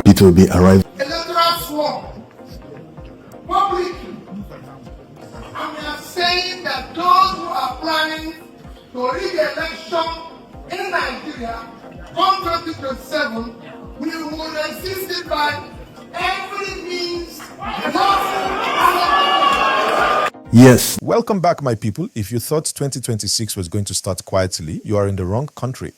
Peter Obi arrived. Electoral swarm, publicly, and we are saying that those who are planning to rig the election in Nigeria come 2027, we will resist it by every means possible. Yes. Welcome back, my people. If you thought 2026 was going to start quietly, you are in the wrong country.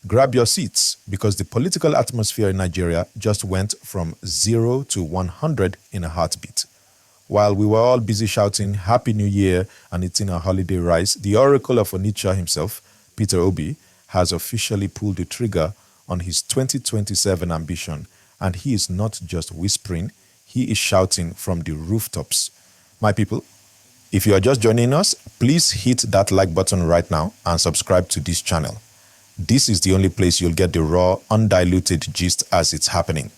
Grab your seats, because the political atmosphere in Nigeria just went from 0 to 100 in a heartbeat. While we were all busy shouting Happy New Year and eating our holiday rice, the oracle of Onitsha himself, Peter Obi, has officially pulled the trigger on his 2027 ambition, and he is not just whispering, he is shouting from the rooftops. My people, if you are just joining us, please hit that like button right now and subscribe to this channel. This is the only place you'll get the raw, undiluted gist as it's happening.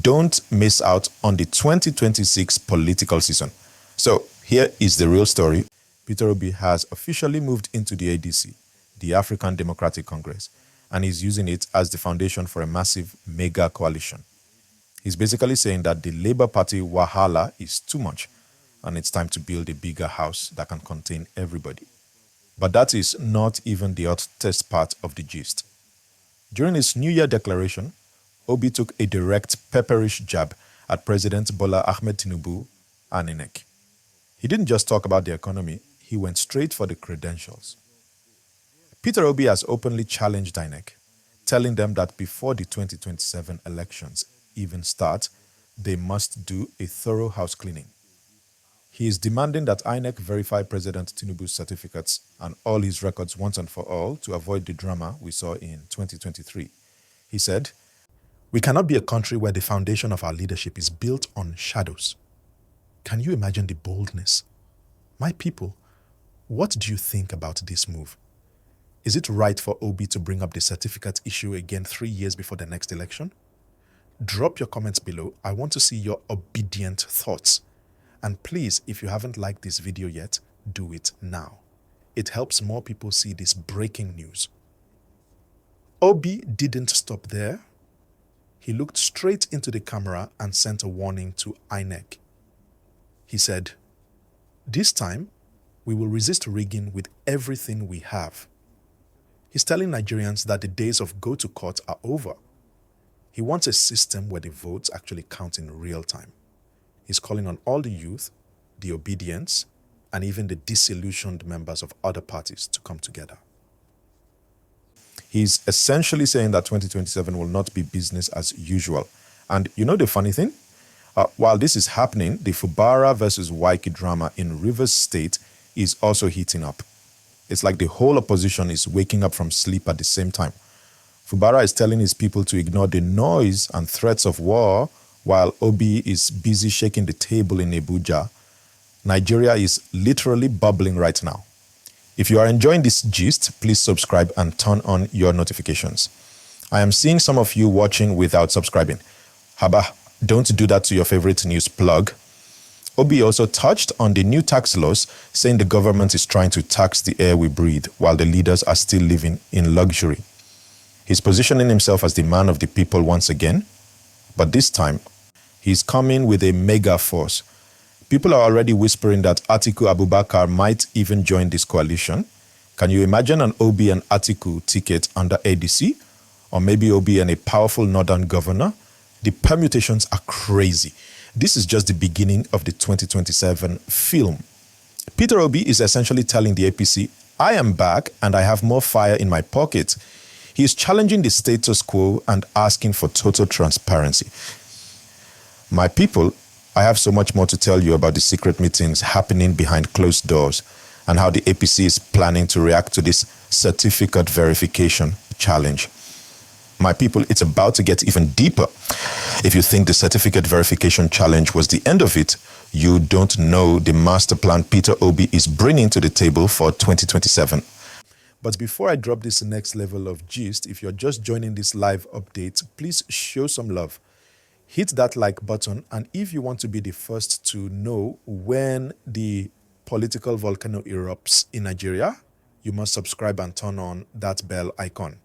Don't miss out on the 2026 political season. So here is the real story. Peter Obi has officially moved into the ADC, the African Democratic Congress, and is using it as the foundation for a massive mega coalition. He's basically saying that the Labour Party wahala is too much, and it's time to build a bigger house that can contain everybody. But that is not even the hottest part of the gist. During his New Year declaration, Obi took a direct pepperish jab at President Bola Ahmed Tinubu and INEC. He didn't just talk about the economy, he went straight for the credentials. Peter Obi has openly challenged INEC, telling them that before the 2027 elections even start, they must do a thorough house cleaning. He is demanding that INEC verify President Tinubu's certificates and all his records once and for all to avoid the drama we saw in 2023. He said, "We cannot be a country where the foundation of our leadership is built on shadows." Can you imagine the boldness? My people, what do you think about this move? Is it right for Obi to bring up the certificate issue again 3 years before the next election? Drop your comments below. I want to see your obedient thoughts. And please, if you haven't liked this video yet, do it now. It helps more people see this breaking news. Obi didn't stop there. He looked straight into the camera and sent a warning to INEC. He said, "This time, we will resist rigging with everything we have." He's telling Nigerians that the days of go to court are over. He wants a system where the votes actually count in real time. He's calling on all the youth, the obedience, and even the disillusioned members of other parties to come together. He's essentially saying that 2027 will not be business as usual. And you know the funny thing? While this is happening, the Fubara versus Wike drama in Rivers State is also heating up. It's like the whole opposition is waking up from sleep at the same time. Fubara is telling his people to ignore the noise and threats of war, while Obi is busy shaking the table in Abuja. Nigeria is literally bubbling right now. If you are enjoying this gist, please subscribe and turn on your notifications. I am seeing some of you watching without subscribing. Haba, don't do that to your favorite news plug. Obi also touched on the new tax laws, saying the government is trying to tax the air we breathe while the leaders are still living in luxury. He's positioning himself as the man of the people once again, but this time, he's coming with a mega force. People are already whispering that Atiku Abubakar might even join this coalition. Can you imagine an Obi and Atiku ticket under ADC? Or maybe Obi and a powerful northern governor? The permutations are crazy. This is just the beginning of the 2027 film. Peter Obi is essentially telling the APC, I am back and I have more fire in my pocket. He is challenging the status quo and asking for total transparency. My people, I have so much more to tell you about the secret meetings happening behind closed doors and how the APC is planning to react to this certificate verification challenge. My people, it's about to get even deeper. If you think the certificate verification challenge was the end of it, you don't know the master plan Peter Obi is bringing to the table for 2027. But before I drop this next level of gist, if you're just joining this live update, please show some love. Hit that like button, and if you want to be the first to know when the political volcano erupts in Nigeria, you must subscribe and turn on that bell icon.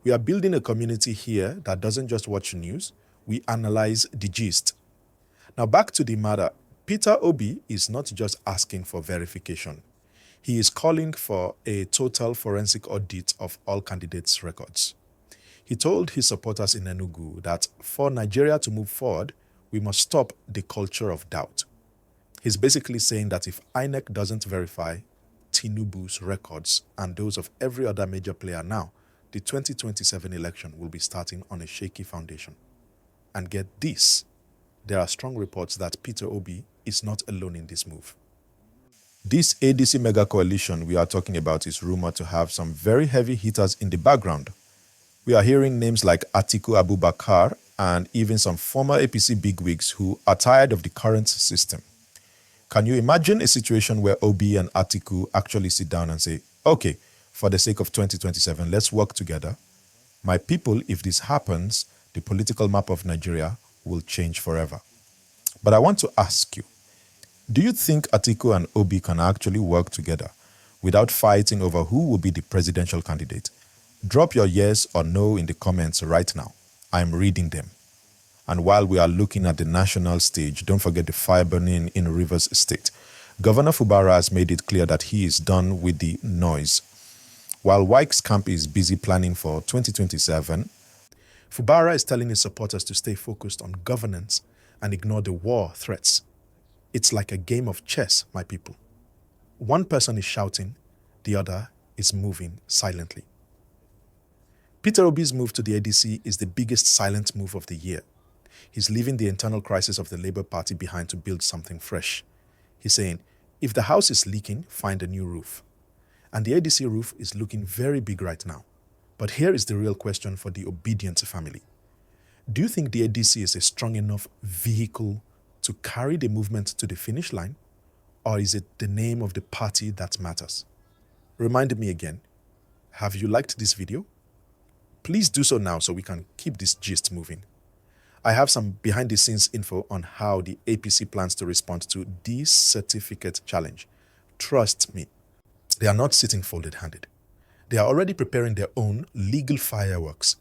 We are building a community here that doesn't just watch news, we analyze the gist. Now back to the matter. Peter Obi is not just asking for verification. He is calling for a total forensic audit of all candidates' records. He told his supporters in Enugu that for Nigeria to move forward, we must stop the culture of doubt. He's basically saying that if INEC doesn't verify Tinubu's records and those of every other major player now, the 2027 election will be starting on a shaky foundation. And get this, there are strong reports that Peter Obi is not alone in this move. This ADC mega coalition we are talking about is rumored to have some very heavy hitters in the background. We are hearing names like Atiku Abubakar and even some former APC bigwigs who are tired of the current system. Can you imagine a situation where Obi and Atiku actually sit down and say, okay, for the sake of 2027, let's work together. My people, if this happens, the political map of Nigeria will change forever. But I want to ask you, do you think Atiku and Obi can actually work together without fighting over who will be the presidential candidate? Drop your yes or no in the comments right now. I'm reading them. And while we are looking at the national stage, don't forget the fire burning in Rivers State. Governor Fubara has made it clear that he is done with the noise. While Wike's camp is busy planning for 2027, Fubara is telling his supporters to stay focused on governance and ignore the war threats. It's like a game of chess, my people. One person is shouting, the other is moving silently. Peter Obi's move to the ADC is the biggest silent move of the year. He's leaving the internal crisis of the Labour Party behind to build something fresh. He's saying, if the house is leaking, find a new roof. And the ADC roof is looking very big right now. But here is the real question for the Obidient family. Do you think the ADC is a strong enough vehicle to carry the movement to the finish line? Or is it the name of the party that matters? Remind me again, have you liked this video? Please do so now so we can keep this gist moving. I have some behind-the-scenes info on how the APC plans to respond to this certificate challenge. Trust me, they are not sitting folded-handed. They are already preparing their own legal fireworks.